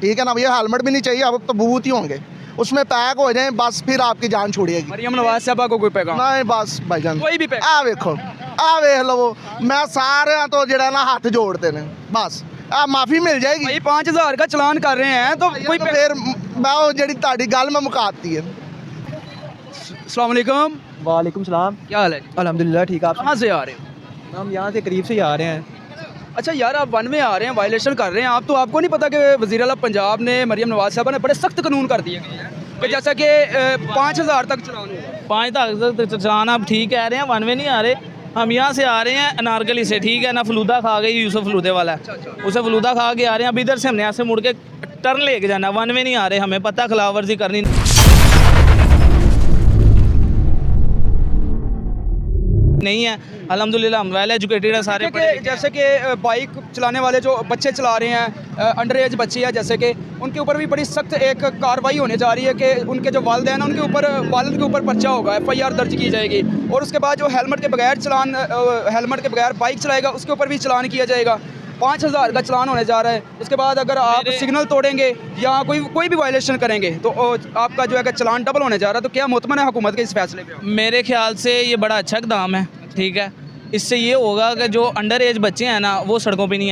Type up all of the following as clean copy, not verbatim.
ठीक है ना भैया, हेलमेट भी नहीं चाहिए, अब तो भूत ही होंगे, उसमें पैक हो जाए बस, फिर आपकी जान छोड़िएगी। मरियम नवाज साहबा को कोई पैगाम नहीं बस भाईजान कोई भी आ वेखो, आ वेख लो, मैं सारे तो जड़ा ना हाथ जोड़ते ने, बस आ माफ़ी मिल जाएगी भाई 5000 का चलान कर रहे हैं तो कोई तो फिर मैं वो जड़ी ताड़ी गल मैं मुकाती है। अस्सलाम वालेकुम। वालेकुम सलाम। क्या हाल है? अल्हम्दुलिल्लाह ठीक। आप कहाँ से आ रहे हो? हम यहाँ से करीब से ही आ रहे हैं। अच्छा यार, आप वन में आ रहे हैं, वायलेशन कर रहे हैं आप, तो आपको नहीं पता कि वज़ीर आला पंजाब ने मरियम नवाज साहबा ने बड़े सख्त कानून कर दिए हैं कि जैसा कि 5000 तक चलान होगा। 5 तक चलाना, आप ठीक कह रहे हैं, वन वे नहीं आ रहे, हम यहाँ से आ रहे हैं अनारकली से, ठीक है ना, फलूदा खा गई, यूसुफ फलूदे वाला है, उसे फलूदा खा के आ रहे हैं, अब इधर से हमने ऐसे मुड़ के टर्न लेके जाना, वन वे नहीं आ रहे, हमें पता खिलाफ वर्जी करनी नहीं है। अल्हम्दुलिल्लाह हम वेल एजुकेटेड है सारे, पढ़े लिखे हैं। जैसे कि बाइक चलाने वाले जो बच्चे चला रहे हैं, अंडर एज बच्चे हैं, जैसे कि उनके ऊपर भी बड़ी सख्त एक कार्रवाई होने जा रही है कि उनके जो वालिदैन हैं उनके ऊपर, वालिद के ऊपर पर्चा होगा, FIR दर्ज की जाएगी, और उसके बाद जो हेलमेट के बगैर बाइक चलाएगा उसके ऊपर भी चलान किया जाएगा। 5000 का चलान होने जा रहा है। उसके बाद अगर आप सिग्नल तोड़ेंगे या कोई भी वायलेशन करेंगे तो आपका जो है कि चलान डबल होने जा रहा है। तो क्या मुतमन है हुकूमत के इस फैसले पे? मेरे ख्याल से ये बड़ा अच्छा इक़दाम है, ठीक है। इससे ये होगा कि जो अंडर एज बच्चे हैं ना वो सड़कों पे नहीं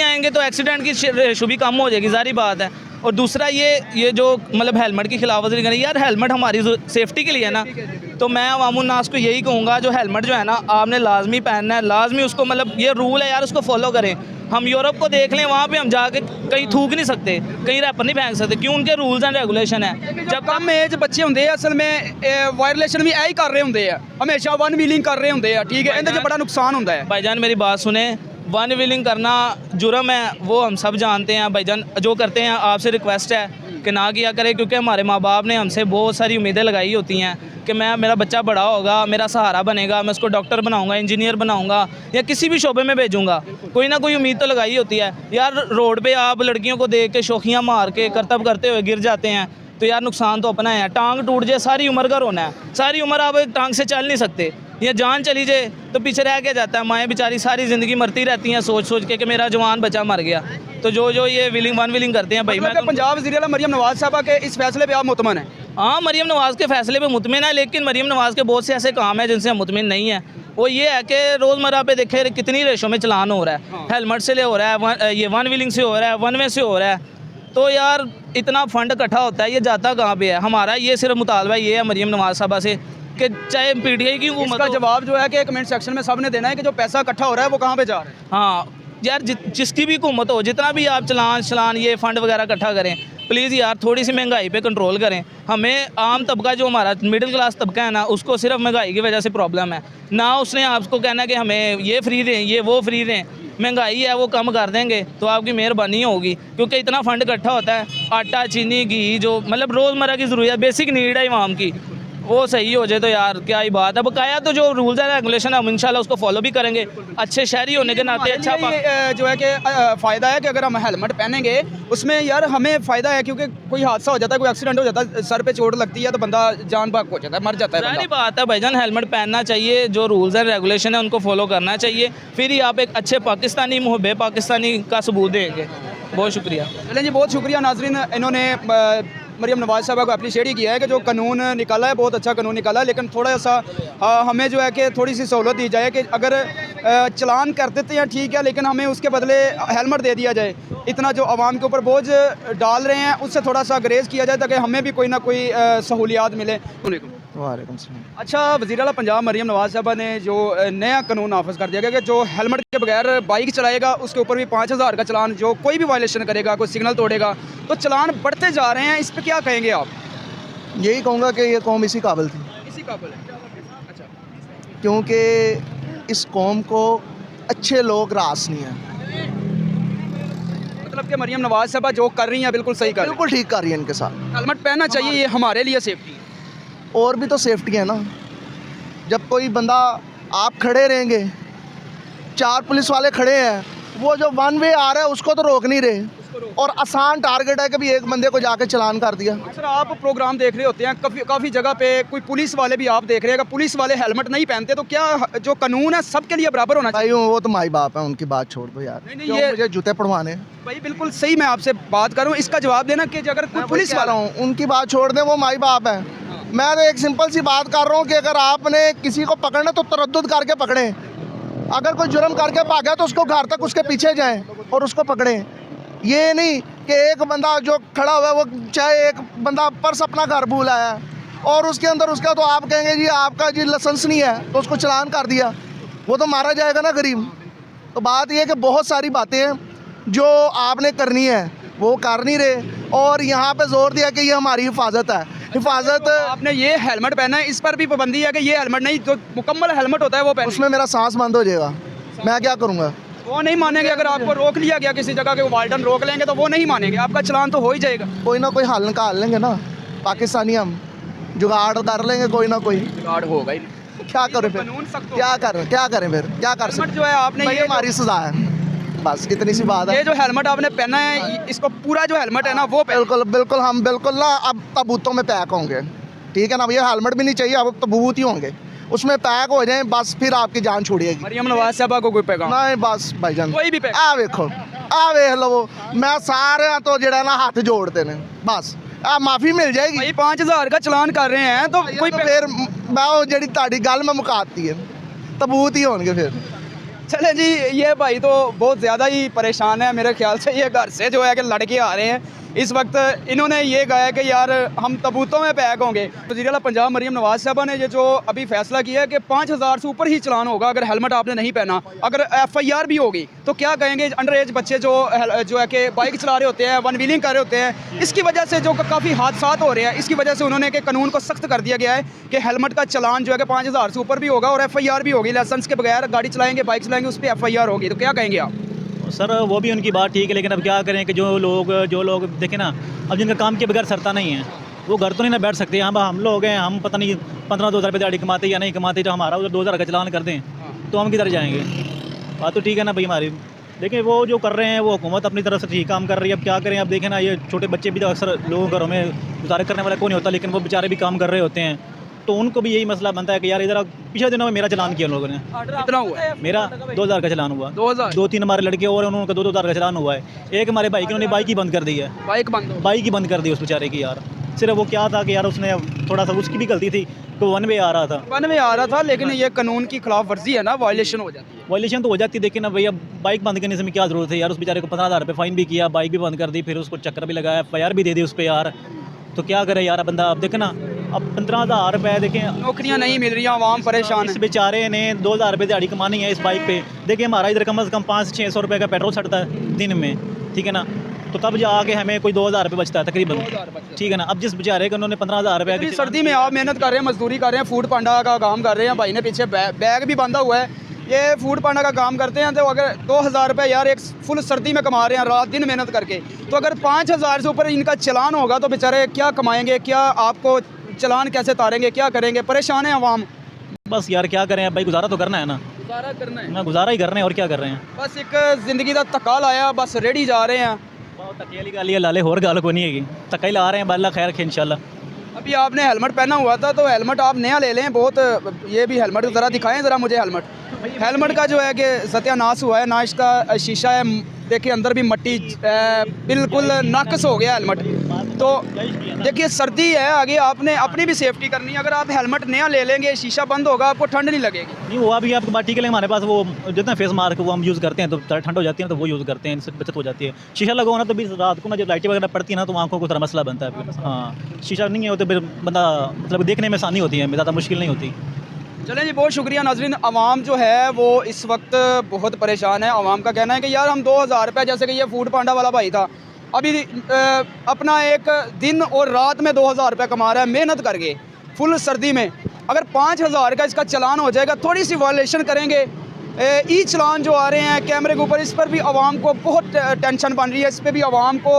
आएंगे, तो एक्सीडेंट की रेशो भी कम हो जाएगी, ज़ाहिर बात है। और दूसरा ये जो मतलब हेलमेट की खिलाफवर्जी करें, यार हेलमेट हमारी सेफ्टी के लिए है ना, तो मैं अवामुन्नास को यही कहूँगा, जो हेलमेट जो है ना आपने लाजमी पहनना है, लाजमी उसको, मतलब ये रूल है यार, उसको फॉलो करें। हम यूरोप को देख लें, वहाँ पे हम जाके कहीं थूक नहीं सकते, कहीं रैपर नहीं फेंक सकते, क्यों? उनके रूल्स एंड रेगुलेशन है। जब कम एज बच्चे होंगे असल में वायलेशन भी यही कर रहे होंगे, हमेशा वन व्हीलिंग कर रहे होंगे, ठीक है, इनसे बड़ा नुकसान होता है। भाईजान मेरी बात सुने, वन व्हीलिंग करना जुर्म है, वो हम सब जानते हैं भाईजान, जो करते हैं आपसे रिक्वेस्ट है कि ना किया करें, क्योंकि हमारे माँ बाप ने हमसे बहुत सारी उम्मीदें लगाई होती हैं कि मेरा बच्चा बड़ा होगा, मेरा सहारा बनेगा, मैं उसको डॉक्टर बनाऊंगा, इंजीनियर बनाऊंगा, या किसी भी शोबे में भेजूंगा, कोई ना कोई उम्मीद तो लगाई होती है। यार रोड पे आप लड़कियों को देख के शौखियाँ मार के करतब करते हुए गिर जाते हैं, तो यार नुकसान तो अपना है। टांग टूट जाए, सारी उम्र का रोना है, सारी उम्र आप एक टांग से चल नहीं सकते, या जान चली जाए तो पीछे रह के जाता है। माएँ बेचारी सारी ज़िंदगी मरती रहती हैं सोच सोच के कि मेरा जवान बच्चा मर गया। तो जो ये वन व्हीलिंग करते हैं भाई, मैं पंजाब वज़ीर आला मरियम नवाज साहबा के इस फैसले पे आप मुतमन हैं? हाँ, मरियम नवाज़ के फैसले पे मुतमिन है, लेकिन मरियम नवाज़ के बहुत से ऐसे काम हैं जिनसे हम मुतमिन नहीं है। वो ये है कि रोज़मर्रा पे देखे कितनी रेशो में चलान हो रहा है, हेलमेट से ले हो रहा है, ये वन व्हीलिंग से हो रहा है, वन वे से हो रहा है, तो यार इतना फंड इकट्ठा होता है, ये जाता कहाँ पे है? हमारा ये सिर्फ मुतालबा ये है मरियम नवाज साहबा से कि चाहे PTI की हुकूमत, इसका जवाब जो है कि कमेंट सेक्शन में सबने देना है कि जो पैसा इकट्ठा हो रहा है वो कहाँ पे जा रहा है। हाँ यार, जिसकी भी हुकूमत हो, जितना भी आप चलान ये फ़ंड वगैरह इकट्ठा करें, प्लीज़ यार थोड़ी सी महंगाई पे कंट्रोल करें। हमें आम तबका जो हमारा मिडिल क्लास तबका है ना, उसको सिर्फ महंगाई की वजह से प्रॉब्लम है ना, उसने आपको कहना कि हमें ये फ्री दें, ये वो फ्री दें। महंगाई है वो कम कर देंगे तो आपकी मेहरबानी होगी, क्योंकि इतना फ़ंड इकट्ठा होता है, आटा चीनी घी जो मतलब रोज़मर्रा की ज़रूरत बेसिक नीड है आवाम की, वो सही हो जाए तो यार क्या ही बात है। बकाया तो जो रूल्स एंड रेगुलेशन है हम इंशाल्लाह उसको फॉलो भी करेंगे, अच्छे शहरी होने के नाते अच्छा जो है कि फ़ायदा है कि अगर हम हेलमेट पहनेंगे उसमें यार हमें फ़ायदा है, क्योंकि कोई हादसा हो जाता है, कोई एक्सीडेंट हो जाता है, सर पे चोट लगती है तो बंदा जान बाग हो जाता है, मर जाता है। सारी बात है भाईजान, हेलमेट पहनना चाहिए, जो रूल्स एंड रेगुलेशन है उनको फॉलो करना चाहिए, फिर ही आप एक अच्छे पाकिस्तानी मुहब्बे पाकिस्तानी का सबूत देंगे। बहुत शुक्रिया। चलें जी, बहुत शुक्रिया नाजरीन। इन्होंने मरियम नवाज साहबा को अप्रिशिएट ही किया है कि जो कानून निकाला है बहुत अच्छा कानून निकाला है, लेकिन थोड़ा सा हमें जो है कि थोड़ी सी सहूलत दी जाए कि अगर चलान कर देते हैं ठीक है, लेकिन हमें उसके बदले हेलमेट दे दिया जाए। इतना जो आवाम के ऊपर बोझ डाल रहे हैं उससे थोड़ा सा ग्रेज किया जाए ताकि हमें भी कोई ना कोई सहूलियात मिले। वालेकुम सलाम। अच्छा, वज़ीर आला पंजाब मरियम नवाज साहबा ने जो नया कानून नाफिज कर दिया गया कि जो हेलमेट के बगैर बाइक चलाएगा उसके ऊपर भी 5000 का चलान, जो कोई भी वायलेशन करेगा, कोई सिग्नल तोड़ेगा, तो चलान बढ़ते जा रहे हैं, इस पर क्या कहेंगे आप? यही कहूँगा कि ये कौम इसी काबिल थी, इसी काबिल है। अच्छा, क्योंकि इस कौम को अच्छे लोग रास नहीं है। मतलब कि मरियम नवाज साहबा जो कर रही हैं बिल्कुल सही कर रही हैं, बिल्कुल ठीक कर रही है इनके साथ। हेलमेट पहनना चाहिए, ये हमारे लिए सेफ्टी है। और भी तो सेफ्टी है ना, जब कोई बंदा, आप खड़े रहेंगे, 4 पुलिस वाले खड़े हैं, वो जो वन वे आ रहा है उसको तो रोक नहीं रहे, और आसान टारगेट है कि भी एक बंदे को जाके चलान कर दिया। सर आप प्रोग्राम देख रहे होते हैं, काफ़ी जगह पे कोई पुलिस वाले भी आप देख रहे हैं, अगर पुलिस वाले हेलमेट नहीं पहनते तो क्या जो कानून है सबके लिए बराबर होना चाहिए? भाई वो तो माई बाप है, उनकी बात छोड़ दो यार। नहीं, क्यों ये- मुझे जूते पड़वाने? भाई बिल्कुल सही, मैं आपसे बात करूं, इसका जवाब देना कि अगर कोई पुलिस वाला हूँ उनकी बात छोड़ दें, वो माई बाप है। मैं तो एक सिंपल सी बात कर रहा हूँ कि अगर आपने किसी को पकड़ना तो तरद्दुद करके पकड़ें। अगर कोई जुर्म करके भागा तो उसको घर तक उसके पीछे जाएं और उसको पकड़ें। ये नहीं कि एक बंदा जो खड़ा हुआ है वो चाहे एक बंदा पर्स अपना घर भूल आया और उसके अंदर उसका तो आप कहेंगे जी आपका जी लाइसेंस नहीं है तो उसको चलान कर दिया, वो तो मारा जाएगा ना गरीब। तो बात ये है कि बहुत सारी बातें हैं जो आपने करनी है वो कर नहीं रहे और यहाँ पे जोर दिया कि ये हमारी हिफाजत है। हिफाजत आपने ये हेलमेट पहना है, इस पर भी पाबंदी है कि ये हेलमेट नहीं, जो मुकम्मल हेलमेट होता है वो पहने। उसमें मेरा सांस बंद हो जाएगा, मैं क्या करूँगा? वो नहीं मानेंगे, अगर आपको रोक लिया गया किसी जगह के वार्डन रोक लेंगे तो वो नहीं मानेंगे, आपका चलान तो हो ही जाएगा। कोई ना कोई हल निकाल लेंगे ना, पाकिस्तानी हम जुगाड़ कर लेंगे कोई ना कोई। जुगाड़ होगा ही। क्या करें फिर? कानून सख्त क्या करें फिर? क्या कर हेलमेट सकते? जो है आपने भाई ये हमारी सजा है, बस इतनी सी बात ये है। जो हेलमेट आपने पहना है, इसको पूरा जो हेलमेट है ना वो पहन। बिल्कुल बिल्कुल, हम बिल्कुल ना अब तबूतों में पैक होंगे, ठीक है ना भैया? हेलमेट भी नहीं चाहिए, अब तबूत ही होंगे, उसमें पैक हो जाएं, बस फिर आपकी जान छुड़ेगी। मरियम नवाज साहबा को कोई पैगाम? नहीं बस भाईजान, कोई भी पैक? आ वेखो, आ वेख लो, मैं सारे तो जड़ा ना हाथ जोड़ते ने, बस आ माफ़ी मिल जाएगी। भाई 5000 का चलान कर रहे हैं तो कोई तो फिर मैं वो जड़ी ताड़ी गल मैं मुकाती है, तबूत ही होंगे फिर। चले जी, ये भाई तो बहुत ज़्यादा ही परेशान है मेरे ख्याल से। ये घर से जो है कि लड़के आ रहे हैं इस वक्त, इन्होंने ये कहा है कि यार हम तबूतों में पैक होंगे। वज़ीर-ए-आला पंजाब मरियम नवाज साहबा ने ये जो अभी फैसला किया है कि 5000 से ऊपर ही चलान होगा अगर हेलमेट आपने नहीं पहना। अगर FIR भी होगी तो क्या कहेंगे अंडर एज बच्चे जो है कि बाइक चला रहे होते हैं, वन व्हीलिंग कर रहे होते हैं, इसकी वजह से जो काफ़ी हादसा हो रहे हैं, इसकी वजह से उन्होंने कि कानून को सख्त कर दिया गया है कि हेलमेट का चलान जो है कि 5000 से ऊपर भी होगा और FIR भी होगी। लाइसेंस के बगैर गाड़ी चलाएंगे, बाइक चलाएंगे, उस पर FIR होगी। तो क्या कहेंगे आप? सर वो भी उनकी बात ठीक है, लेकिन अब क्या करें कि जो लोग देखें ना, अब जिनका काम के बगैर सरता नहीं है वो घर तो नहीं ना बैठ सकते। यहाँ हम लोग हैं, हम पता नहीं 15-2000 रुपये दिहाड़ी कमाते या नहीं कमाते, जो हमारा उधर 2000 का चलान कर दें तो हम किधर जाएंगे? बात तो ठीक है ना भाई हमारी, लेकिन वो जो कर रहे हैं वो हुकूमत अपनी तरफ से ठीक काम कर रही है। अब क्या करें? अब देखें ना, ये छोटे बच्चे भी तो अक्सर लोगों घरों में गुजारा करने वाला कोई नहीं होता, लेकिन वो बेचारे भी काम कर रहे होते हैं, तो उनको भी यही मसला बनता है कि यार इधर पिछले दिनों में मेरा चलान किया लोगों ने। कितना हुआ है? मेरा 2000 का चलान हुआ, 2000? 2-3 हमारे लड़के और उन्होंने 2-2000 का चलान हुआ है। एक हमारे भाई की, उन्होंने बाइक ही बंद कर दी है, बाइक बंद हो? बाइक ही बंद कर दी उस बेचारे की यार। सिर्फ वो क्या था कि यार उसने थोड़ा सा, उसकी भी गलती थी कि वन वे आ रहा था, वन में आ रहा था, लेकिन ये कानून की खिलाफ वर्जी है ना, वायलेशन हो जाती है। वायलेशन तो हो जाती है, लेकिन अब भैया बाइक बंद करने से में क्या ज़रूरत है यार? उस बेचारे को 15,000 रुपये फ़ाइन भी किया, बाइक भी बंद कर दी, फिर उसको चक्कर भी लगाया, FIR भी दे दी उस पर यार। तो क्या करे यार बंदा? अब देखे ना, अब 15,000 रुपये देखें, नौकरियां नहीं मिल रही, आवाम परेशान इस है। बेचारे ने 2000 रुपये दिहाड़ी कमानी है इस बाइक पे। देखिए हमारा इधर कम से कम 500-600 रुपये का पेट्रोल सड़ता है दिन में, ठीक है ना? तो तब जाके हमें कोई 2000 रुपये बचता है तकरीबन, ठीक है ना? अब जिस बेचारे को उन्होंने 15,000 रुपये इतनी सर्दी में आप मेहनत कर रहे हैं, मजदूरी कर रहे हैं, फूड पांडा का काम कर रहे हैं, भाई ने पीछे बैग भी बांधा हुआ है, ये फूड पांडा का काम करते हैं, तो अगर 2000 रुपये यार एक फुल सर्दी में कमा रहे हैं रात दिन मेहनत करके, तो अगर 5000 से ऊपर इनका चलान होगा तो बेचारे क्या कमाएंगे? क्या आपको चलान कैसे तारेंगे? क्या करेंगे? परेशान है आवाम। बस यार क्या करें भाई, गुजारा तो करना है ना, गुजारा करना है, ना गुजारा ही कर रहे हैं और क्या कर रहे हैं? बस एक जिंदगी का धक्का लाया, बस रेडी जा रहे हैं। तकेली गाली लाले होर गाल को नहीं है, तकई ला रहे हैं, बाला खैर रखे इंशाल्लाह। अभी आपने हेलमेट पहना हुआ था, तो हेलमेट आप नया ले लें। बहुत ये भी हेलमेट ज़रा दिखाएं ज़रा मुझे। हेलमेट का जो है कि सत्यानाश हुआ है ना, इसका शीशा है, देखिए अंदर भी मट्टी बिल्कुल नाकस हो गया हेलमेट। तो देखिए सर्दी है, आगे आपने अपनी भी सेफ्टी करनी है। अगर आप हेलमेट नया ले लेंगे, शीशा बंद होगा, आपको ठंड नहीं लगेगी। नहीं वो अभी आपकी बात ठीक है, लेकिन हमारे पास वो जितना फेस मास्क वो हम यूज़ करते हैं तो ठंड हो जाती है, तो वो यूज़ करते हैं, इससे बचत हो जाती है। शीशा लगाओ ना तो भी रात को ना जब लाइटें वगैरह पड़ती है ना तो आंखों को थोड़ा मसला बनता है फिर। हाँ, शीशा नहीं है तो फिर बंदा मतलब देखने में आसानी होती है, ज़्यादा मुश्किल नहीं होती। चलें जी, बहुत शुक्रिया नाज़रीन। आवाम जो है वो इस वक्त बहुत परेशान है। आवाम का कहना है कि यार हम 2000 रुपये, जैसे कि ये फूड पांडा वाला भाई था, अभी अपना एक दिन और रात में 2000 रुपये कमा रहा है मेहनत करके फुल सर्दी में। अगर 5000 का इसका चलान हो जाएगा, थोड़ी सी वायलेशन करेंगे, ई चलान जो आ रहे हैं कैमरे के ऊपर, इस पर भी आवाम को बहुत टेंशन बन रही है। इस पर भी आवाम को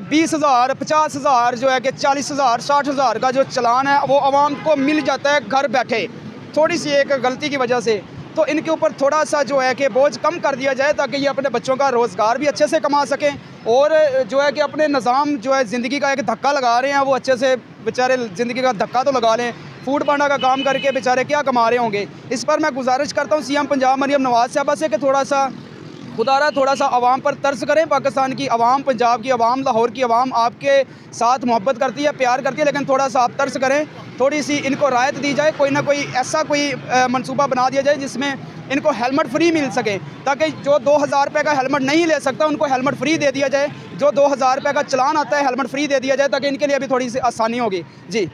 20,000, 50,000 जो है कि 40,000, 60,000 का जो चलान है वो आवाम को मिल जाता है घर बैठे, थोड़ी सी एक गलती की वजह से। तो इनके ऊपर थोड़ा सा जो है कि बोझ कम कर दिया जाए ताकि ये अपने बच्चों का रोज़गार भी अच्छे से कमा सकें और जो है कि अपने निज़ाम जो है ज़िंदगी का एक धक्का लगा रहे हैं वो अच्छे से बेचारे ज़िंदगी का धक्का तो लगा लें। फूड पांडा का काम करके बेचारे क्या कमा रहे होंगे। इस पर मैं गुजारिश करता हूँ सीएम पंजाब मरियम नवाज़ साहबा से कि थोड़ा सा खुदारा थोड़ा सा आवाम पर तरस करें। पाकिस्तान की आवाम, पंजाब की आवाम, लाहौर की आवाम आपके साथ मोहब्बत करती है, प्यार करती है, लेकिन थोड़ा सा आप तरस करें, थोड़ी सी इनको राहत दी जाए। कोई ना कोई ऐसा कोई मंसूबा बना दिया जाए जिसमें इनको हेलमेट फ्री मिल सके, ताकि जो 2000 रुपये का हेलमेट नहीं ले सकता उनको हेलमेट फ्री दे दिया जाए। जो 2000 रुपये का चलान आता है हेलमेट फ्री दे दिया जाए ताकि इनके लिए भी थोड़ी सी आसानी होगी। जी।